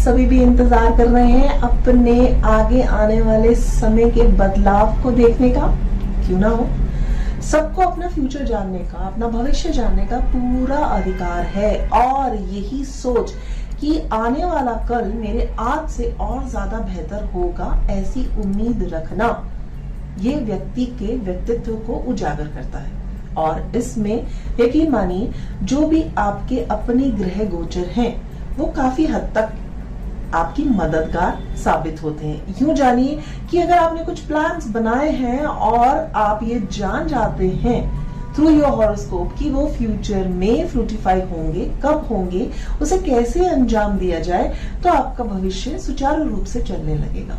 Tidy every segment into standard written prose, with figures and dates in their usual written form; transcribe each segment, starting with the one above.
सभी भी इंतजार कर रहे हैं अपने आगे आने वाले समय के बदलाव को देखने का। क्यों ना हो, सबको अपना फ्यूचर जानने का, अपना भविष्य जानने का पूरा अधिकार है। और यही सोच कि आने वाला कल मेरे आज से और ज्यादा बेहतर होगा, ऐसी उम्मीद रखना, ये व्यक्ति के व्यक्तित्व को उजागर करता है। और इसमें यकीन मानिए, जो भी आपके अपने ग्रह गोचर हैं, वो काफी हद तक आपकी मददगार साबित होते हैं। यूं जानिए कि अगर आपने कुछ प्लान्स बनाए हैं और आप ये जान जाते हैं थ्रू योर हॉरोस्कोप कि वो फ्यूचर में फ्रूटिफाई होंगे, कब होंगे, उसे कैसे अंजाम दिया जाए, तो आपका भविष्य सुचारू रूप से चलने लगेगा।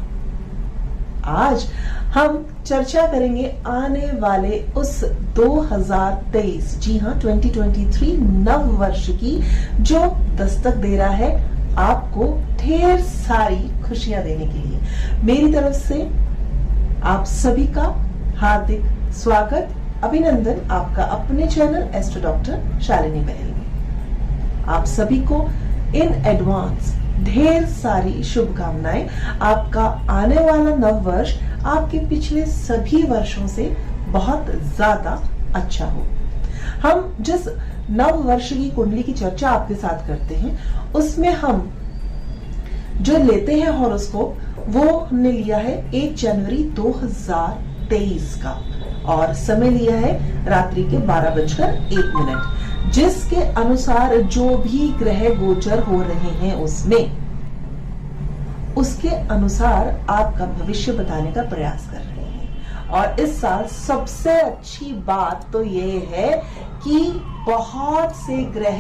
आज हम चर्चा करेंगे आने वाले उस 2023, जी हाँ 2023 नव वर्ष की, जो दस्तक दे रहा है आपको ढेर सारी खुशियां देने के लिए। मेरी तरफ से आप सभी का हार्दिक स्वागत, अभिनंदन आपका अपने चैनल एस्ट्रो डॉक्टर शालिनी बहल में। आप सभी को इन एडवांस ढेर सारी शुभकामनाएं। आपका आने वाला नव वर्ष आपके पिछले सभी वर्षों से बहुत ज्यादा अच्छा हो। हम जिस नव वर्ष की कुंडली की चर्चा आपके साथ करते हैं, उसमें हम जो लेते हैं हॉरोस्कोप, वो हमने लिया है 1 जनवरी 2023 का, और समय लिया है रात्रि के 12:01, जिसके अनुसार जो भी ग्रह गोचर हो रहे हैं उसके अनुसार आपका भविष्य बताने का प्रयास कर रहे हैं। और इस साल सबसे अच्छी बात तो ये है कि बहुत से ग्रह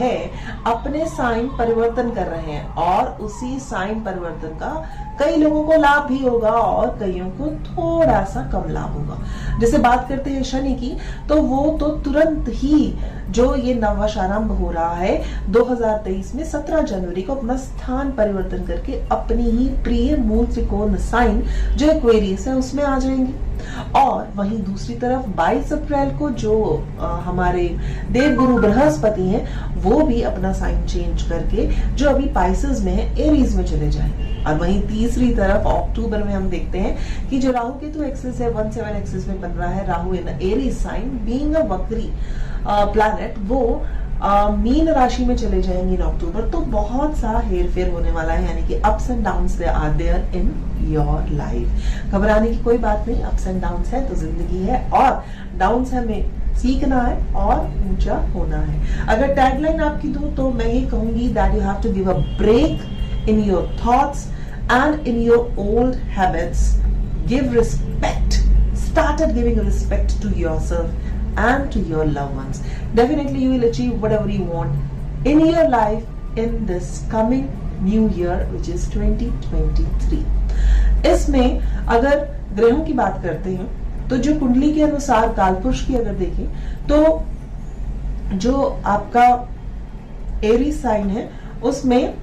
अपने साइन परिवर्तन कर रहे हैं, और उसी साइन परिवर्तन का कई लोगों को लाभ भी होगा और कईयों को थोड़ा सा कम लाभ होगा। जैसे बात करते हैं शनि की, तो वो तो तुरंत ही जो ये नववर्ष आरंभ हो रहा है 2023 में 17 जनवरी को अपना स्थान परिवर्तन करके अपनी ही प्रिय मूल त्रिकोण साइन जो एक्वेरियस है उसमें आ जाएंगे। और वहीं दूसरी तरफ 22 अप्रैल को जो हमारे देवगुरु बृहस्पति हैं, वो भी अपना साइन चेंज करके जो अभी पाइसेस में है एरीज में चले जाएंगे। और वहीं तीसरी तरफ अक्टूबर में हम देखते हैं कि जो राहु केतु एक्सिस है 17 एक्सिस में बन रहा है, Rahu in Aries sign being a वक्री प्लैनेट, वो मीन राशि में चले जाएंगे इन अक्टूबर। तो बहुत सारा हेर फेर होने वाला है, यानी कि ups and downs are there in your life. घबराने की कोई बात नहीं, अप्स एंड डाउन्स है तो जिंदगी है, और डाउन्स हमें सीखना है और ऊंचा होना है। अगर टैगलाइन आपकी दूं तो मैं ये कहूंगी that you have to give a break in your thoughts and in your old habits, give respect, started giving respect to yourself and to your loved ones. Definitely you will achieve whatever you want in your life in this coming new year, which is 2023. इसमें अगर ग्रहों की बात करते हैं तो जो कुंडली के अनुसार कालपुरुष की अगर देखें, तो जो आपका एरीज साइन है उसमें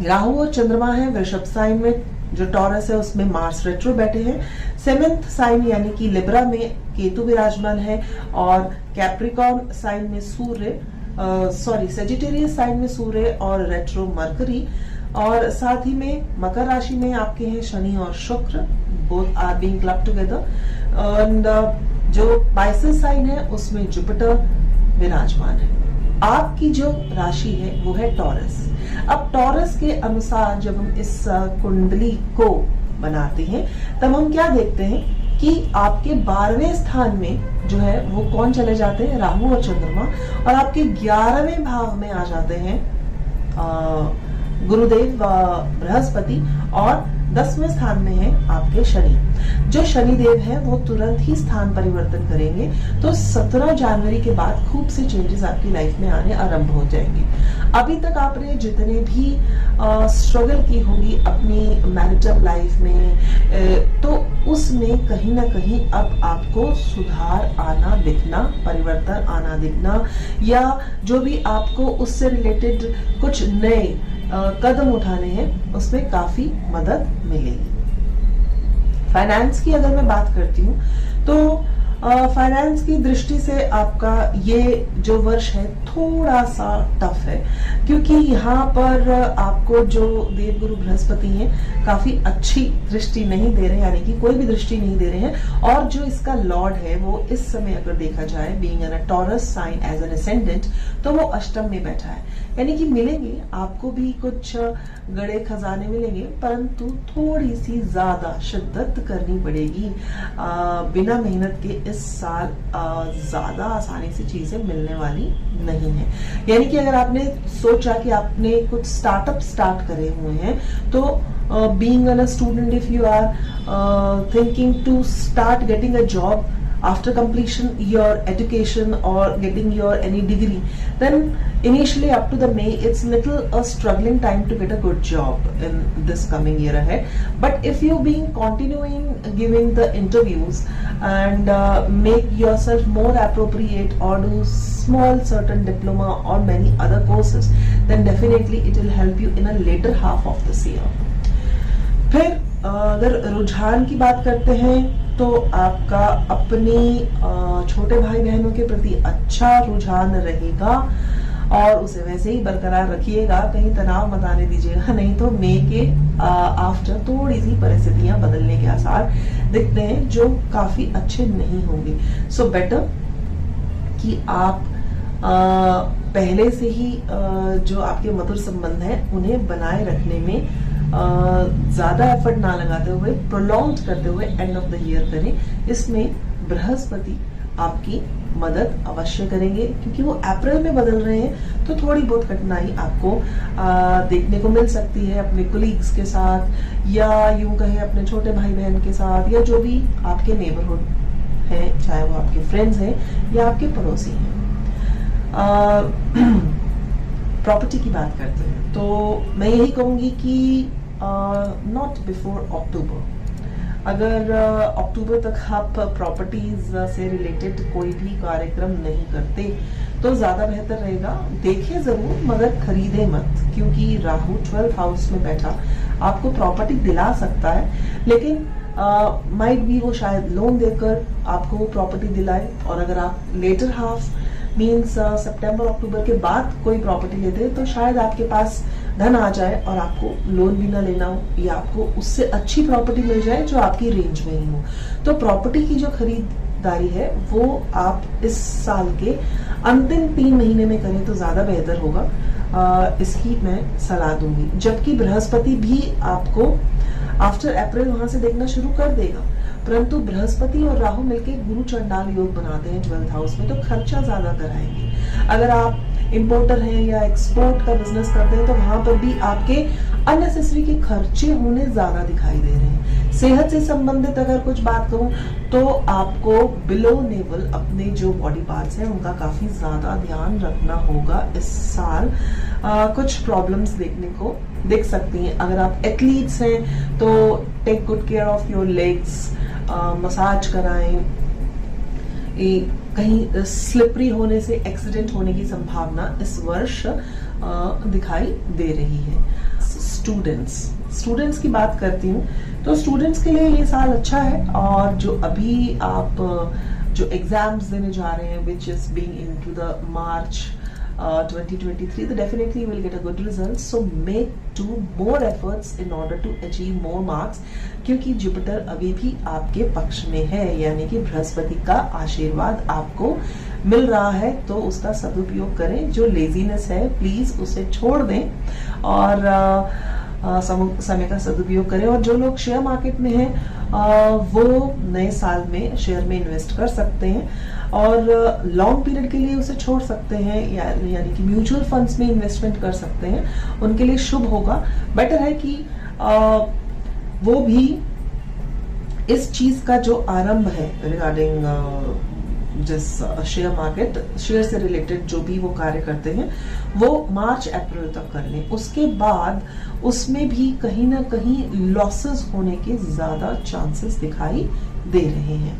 राहु और चंद्रमा है, वृषभ साइन में जो टॉरस है उसमें मार्स रेट्रो बैठे हैं, 7th साइन यानी कि लिब्रा में केतु विराजमान है, और कैप्रिकॉर्न साइन में सूर्य, सेजिटेरियस साइन में सूर्य और रेट्रो मरकरी, और साथ ही में मकर राशि में आपके हैं शनि और Shukra, both are being club together, and जो पाइसेस साइन है उसमें जुपिटर विराजमान है। आपकी जो राशि है वो है टॉरस। अब टॉरस के अनुसार जब हम इस कुंडली को बनाते हैं तब हम क्या देखते हैं कि आपके 12वें स्थान में जो है वो कौन चले जाते हैं, राहु और चंद्रमा, और आपके 11वें भाव में आ जाते हैं गुरुदेव बृहस्पति, और 10वें स्थान में है आपके शनि। जो शनिदेव है वो तुरंत ही स्थान परिवर्तन करेंगे, तो 17 जनवरी के बाद खूब से चेंजेस आपकी लाइफ में आने आरंभ हो जाएंगे। अभी तक आपने जितने भी स्ट्रगल की होगी अपनी मैरिटल लाइफ में, तो उसमें कहीं ना कहीं अब आपको सुधार आना दिखना, परिवर्तन आना दिखना, या जो भी आपको उससे रिलेटेड कुछ नए कदम उठाने हैं उसमें काफी मदद मिलेगी। फाइनेंस की अगर मैं बात करती हूँ तो फाइनेंस की दृष्टि से आपका ये जो वर्ष है थोड़ा सा टफ है, क्योंकि यहाँ पर आपको जो देवगुरु बृहस्पति हैं काफी अच्छी दृष्टि नहीं दे रहे, यानी कि कोई भी दृष्टि नहीं दे रहे हैं। और जो इसका लॉर्ड है वो इस समय अगर देखा जाए being an a Taurus sign as an ascendant, तो वो अष्टम में बैठा है, यानी कि मिलेंगे आपको भी कुछ गड़े खजाने मिलेंगे, परंतु थोड़ी सी ज्यादा शिद्दत करनी पड़ेगी। बिना मेहनत के इस साल ज्यादा आसानी से चीजें मिलने वाली नहीं है। यानी कि अगर आपने सोचा कि आपने कुछ स्टार्टअप स्टार्ट करे हुए हैं, तो being a student, if you are thinking to start getting a job after completion your education or getting your any degree, then initially up to the May it's little a struggling time to get a good job in this coming year ahead. But if you being continuing giving the interviews and make yourself more appropriate or do small certain diploma or many other courses, then definitely it will help you in a later half of this year. फिर अगर रुझान की बात करते हैं तो आपका अपनी छोटे भाई बहनों के प्रति अच्छा रुझान रहेगा और उसे वैसे ही बरकरार रखिएगा, कहीं तनाव मत आने दीजिएगा, नहीं तो मई के आफ्टर थोड़ी सी परिस्थितियां बदलने के आसार दिखते हैं जो काफी अच्छे नहीं होंगे। सो बेटर कि आप पहले से ही जो आपके मधुर संबंध हैं उन्हें बनाए रखने में ज्यादा एफर्ट ना लगाते हुए, प्रोलॉन्ग करते हुए एंड ऑफ द ईयर करें। इसमें बृहस्पति आपकी मदद अवश्य करेंगे, क्योंकि वो अप्रैल में बदल रहे हैं, तो थोड़ी बहुत कठिनाई आपको देखने को मिल सकती है अपने कोलीग्स के साथ, या यूं कहें अपने छोटे भाई बहन के साथ, या जो भी आपके नेबरहुड हैं, चाहे वो आपके फ्रेंड्स हैं या आपके पड़ोसी हैं। प्रॉपर्टी की बात करते हैं तो मैं यही कहूंगी कि नॉट बिफोर अक्टूबर। अगर अक्टूबर तक आप प्रॉपर्टीज से रिलेटेड कोई भी कार्यक्रम नहीं करते तो ज्यादा बेहतर रहेगा। देखिए जरूर मगर खरीदे मत, क्योंकि राहु 12th हाउस में बैठा आपको प्रॉपर्टी दिला सकता है, लेकिन माइट भी वो शायद लोन देकर आपको वो प्रॉपर्टी दिलाए। और अगर आप लेटर हाफ मीन्स सितंबर अक्टूबर के बाद कोई प्रॉपर्टी लेते हैं तो शायद आपके पास धन आ जाए और आपको लोन भी ना लेना हो, या आपको उससे अच्छी प्रॉपर्टी मिल जाए जो आपकी रेंज में ही हो। तो प्रॉपर्टी की जो खरीदारी है वो आप इस साल के अंतिम 3 महीने में करें तो ज्यादा बेहतर होगा, इसकी मैं सलाह दूंगी। जबकि बृहस्पति भी आपको आफ्टर अप्रैल वहां से देखना शुरू कर देगा, परंतु बृहस्पति और राहु मिलकर गुरु चंडाल योग बनाते हैं 12th हाउस में, तो खर्चा ज्यादा कराएंगे। अगर आप इंपोर्टर हैं या एक्सपोर्ट का बिजनेस करते हैं तो वहां पर भी आपके अननेसेसरी के खर्चे होने ज्यादा दिखाई दे रहे हैं। सेहत से संबंधित अगर कुछ बात करूं तो आपको बिलो नेवल अपने जो बॉडी पार्ट्स हैं उनका काफी ज्यादा ध्यान रखना होगा इस साल। कुछ प्रॉब्लम्स देखने को देख सकती हैं। अगर आप एथलीट्स हैं तो take good care of your legs, massage कराएं, कहीं स्लिपरी होने से एक्सीडेंट होने की संभावना इस वर्ष दिखाई दे रही है। स्टूडेंट्स की बात करती हूँ तो स्टूडेंट्स के लिए ये साल अच्छा है, और जो अभी आप जो एग्जाम्स देने जा रहे हैं which is being into the March 2023, then definitely you will get a good result. So do more efforts in order to achieve more marks, क्योंकि जुपिटर अभी भी आपके पक्ष में है, यानी कि बृहस्पति का आशीर्वाद आपको मिल रहा है, तो उसका सदुपयोग करें। जो लेजीनेस है प्लीज उसे छोड़ दें और समय का सदुपयोग करें। और जो लोग शेयर मार्केट में हैं वो नए साल में शेयर में इन्वेस्ट कर सकते हैं और लॉन्ग पीरियड के लिए उसे छोड़ सकते हैं, यानी कि म्यूचुअल फंड्स में इन्वेस्टमेंट कर सकते हैं, उनके लिए शुभ होगा। बेटर है कि वो भी इस चीज का जो आरंभ है रिगार्डिंग जिस शेयर मार्केट, शेयर से रिलेटेड जो भी वो कार्य करते हैं वो मार्च अप्रैल तक कर लें। उसके बाद उसमें भी कहीं ना कहीं लॉसेस होने के ज्यादा चांसेस दिखाई दे रहे हैं।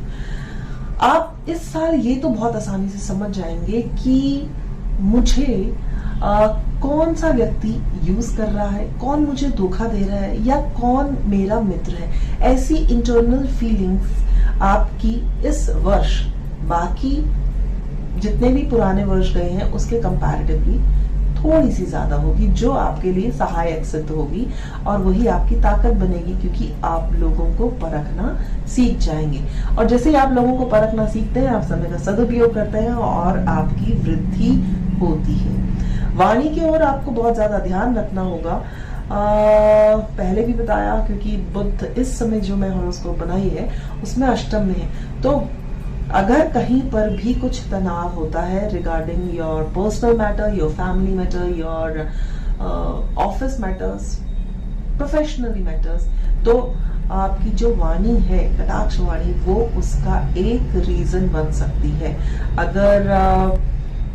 आप इस साल ये तो बहुत आसानी से समझ जाएंगे कि मुझे कौन सा व्यक्ति यूज कर रहा है, कौन मुझे धोखा दे रहा है, या कौन मेरा मित्र है। ऐसी इंटरनल फीलिंग्स आपकी इस वर्ष बाकी जितने भी पुराने वर्ष गए हैं उसके कंपैरेटिवली थोड़ी सी ज्यादा होगी, जो आपके लिए सहायक सिद्ध होगी और वही आपकी ताकत बनेगी, क्योंकि आप लोगों को परखना सीख जाएंगे। और जैसे ही आप लोगों को परखना सीखते हैं, आप समय का सदुपयोग करते हैं और आपकी वृद्धि होती है। वाणी की ओर आपको बहुत ज्यादा ध्यान रखना होगा। पहले भी बताया, क्योंकि बुध इस समय जो मैं हॉरोस्कोप बनाई है उसमें अष्टम में है, तो अगर कहीं पर भी कुछ तनाव होता है regarding your personal matter, your family matter, your office matters, professionally matters, तो आपकी जो वाणी है, कटाक्ष वाणी, वो उसका एक रीजन बन सकती है। अगर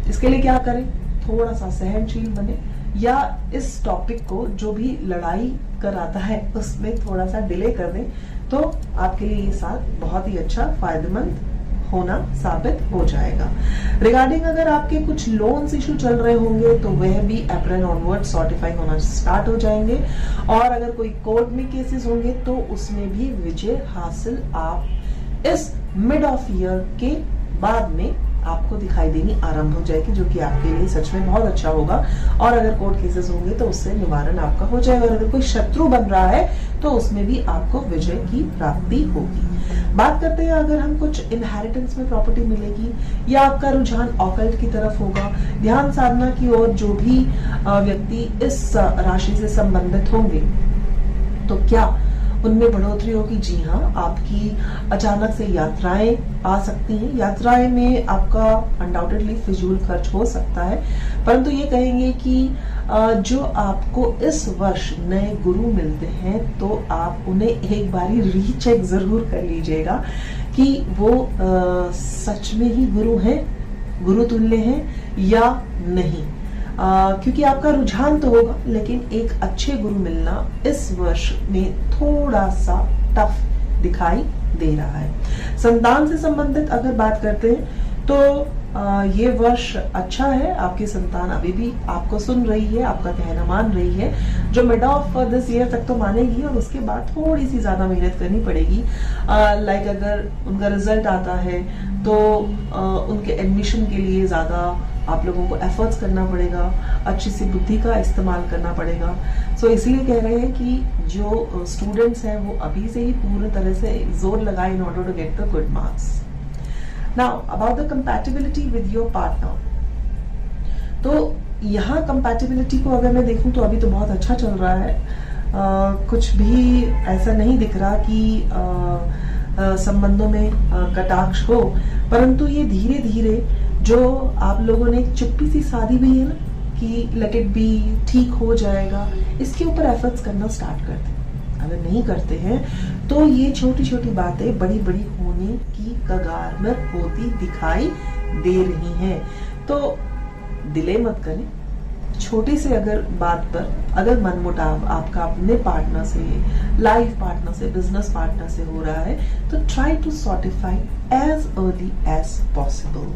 इसके लिए क्या करें, थोड़ा सा सहनशील बने, या इस टॉपिक को जो भी लड़ाई कराता है उसमें थोड़ा सा डिले कर दें, तो आपके लिए ये साल बहुत ही अच्छा फायदेमंद होना साबित हो जाएगा। रिगार्डिंग अगर आपके कुछ लोन्स इशू चल रहे होंगे तो वह भी अप्रैल ऑनवर्ड सॉर्टिफाई होना स्टार्ट हो जाएंगे, और अगर कोई कोर्ट में केसेस होंगे तो उसमें भी विजय हासिल आप इस मिड ऑफ ईयर के बाद में आपको दिखाई देनी आरंभ हो जाएगी, जो कि आपके लिए सच में बहुत अच्छा होगा। और अगर कोर्ट केसेस होंगे तो उससे निवारण आपका हो जाएगा, और अगर कोई शत्रु बन रहा है तो उसमें भी आपको विजय की प्राप्ति होगी। बात करते हैं अगर हम कुछ इनहेरिटेंस में प्रॉपर्टी मिलेगी, या आपका रुझान ऑकल्ट की तरफ होगा, ध्यान साधना की ओर जो भी व्यक्ति इस राशि से संबंधित होंगे, तो क्या उनमें बढ़ोतरी होगी? जी हाँ, आपकी अचानक से यात्राएं आ सकती हैं। यात्राएं में आपका अनडाउटेडली फिजूल खर्च हो सकता है, परंतु ये कहेंगे कि जो आपको इस वर्ष नए गुरु मिलते हैं तो आप उन्हें एक बारी रीचेक जरूर कर लीजिएगा कि वो सच में ही गुरु हैं, गुरु तुल्य हैं या नहीं। क्योंकि आपका रुझान तो होगा, लेकिन एक अच्छे गुरु मिलना इस वर्ष में थोड़ा सा टफ दिखाई दे रहा है। संतान से संबंधित अगर बात करते हैं तो ये वर्ष अच्छा है। आपकी संतान अभी भी आपको सुन रही है, आपका कहना मान रही है, जो मिड ऑफ दिस ईयर तक तो मानेगी, और उसके बाद थोड़ी सी ज्यादा मेहनत करनी पड़ेगी। लाइक अगर उनका रिजल्ट आता है तो उनके एडमिशन के लिए ज्यादा आप लोगों को एफर्ट्स करना पड़ेगा, अच्छी सी बुद्धि का इस्तेमाल करना पड़ेगा। सो इसलिए कह रहे हैं कि जो स्टूडेंट्स हैं वो अभी से ही पूरी तरह से जोर लगाए in order to get the good marks. Now about the compatibility with your partner, तो यहाँ कंपैटिबिलिटी को अगर मैं देखूं तो अभी तो बहुत अच्छा चल रहा है। कुछ भी ऐसा नहीं दिख रहा कि संबंधों में कटाक्ष हो, परंतु ये धीरे धीरे जो आप लोगों ने एक चुप्पी सी शादी भी है ना कि लेट इट बी, ठीक हो जाएगा, इसके ऊपर एफर्ट्स करना स्टार्ट कर दें। अगर नहीं करते हैं तो ये छोटी छोटी बातें बड़ी बड़ी होने की कगार में होती दिखाई दे रही हैं। तो डिले मत करें। छोटी से अगर बात पर अगर मनमुटाव आपका अपने पार्टनर से, लाइफ पार्टनर से, बिजनेस पार्टनर से हो रहा है तो try to sortify as early as possible.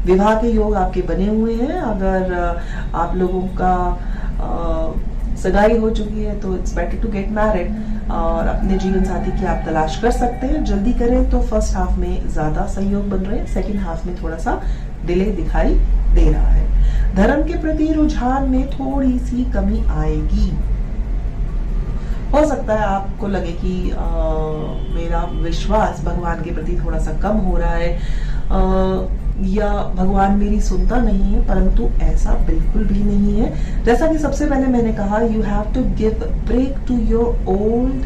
विवाह के योग आपके बने हुए हैं। अगर आप लोगों का सगाई हो चुकी है तो it's better to get married, और अपने जीवन साथी की आप तलाश कर सकते हैं। जल्दी करें तो फर्स्ट हाफ में ज्यादा सहयोग बन रहे हैं, सेकेंड हाफ में थोड़ा सा डिले दिखाई दे रहा है। धर्म के प्रति रुझान में थोड़ी सी कमी आएगी। हो सकता है आपको लगे कि मेरा विश्वास भगवान के प्रति थोड़ा सा कम हो रहा है, या भगवान मेरी सुनता नहीं है, परंतु ऐसा बिल्कुल भी नहीं है। जैसा कि सबसे पहले मैंने कहा, you have to give break to your old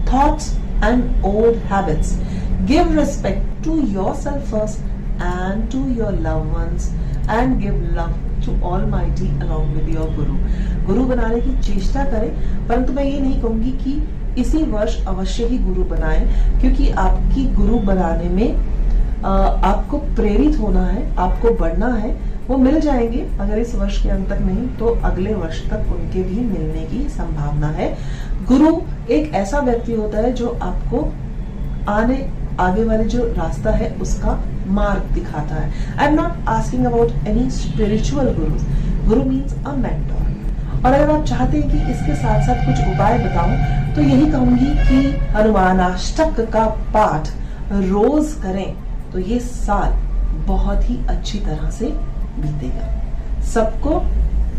thoughts and old habits. Give respect to yourself first and to your loved ones, and give love to almighty along with your guru. गुरु बनाने की चेष्टा करें, परंतु मैं ये नहीं कहूंगी कि इसी वर्ष अवश्य ही गुरु बनाएं, क्योंकि आपकी गुरु बनाने में आपको प्रेरित होना है, आपको बढ़ना है। वो मिल जाएंगे, अगर इस वर्ष के अंत तक नहीं तो अगले वर्ष तक उनके भी मिलने की संभावना है। गुरु एक ऐसा व्यक्ति होता है जो आपको आगे वाले जो रास्ता है उसका मार्ग दिखाता है। I am not asking about any spiritual Guru. Guru means a mentor. और अगर आप चाहते हैं कि इसके साथ साथ कुछ उपाय बताऊं तो यही कहूंगी कि हनुमानाष्टक का पाठ रोज करें तो ये साल बहुत ही अच्छी तरह से बीतेगा। सबको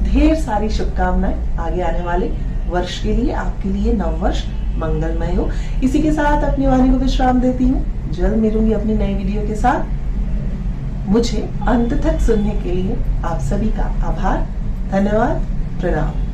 ढेर सारी शुभकामनाएं आगे आने वाले वर्ष के लिए। आपके लिए नव वर्ष मंगलमय हो। इसी के साथ अपनी वाणी को विश्राम देती हूँ। जल्द मिलूंगी अपनी नई वीडियो के साथ। मुझे अंत तक सुनने के लिए आप सभी का आभार, धन्यवाद, प्रणाम।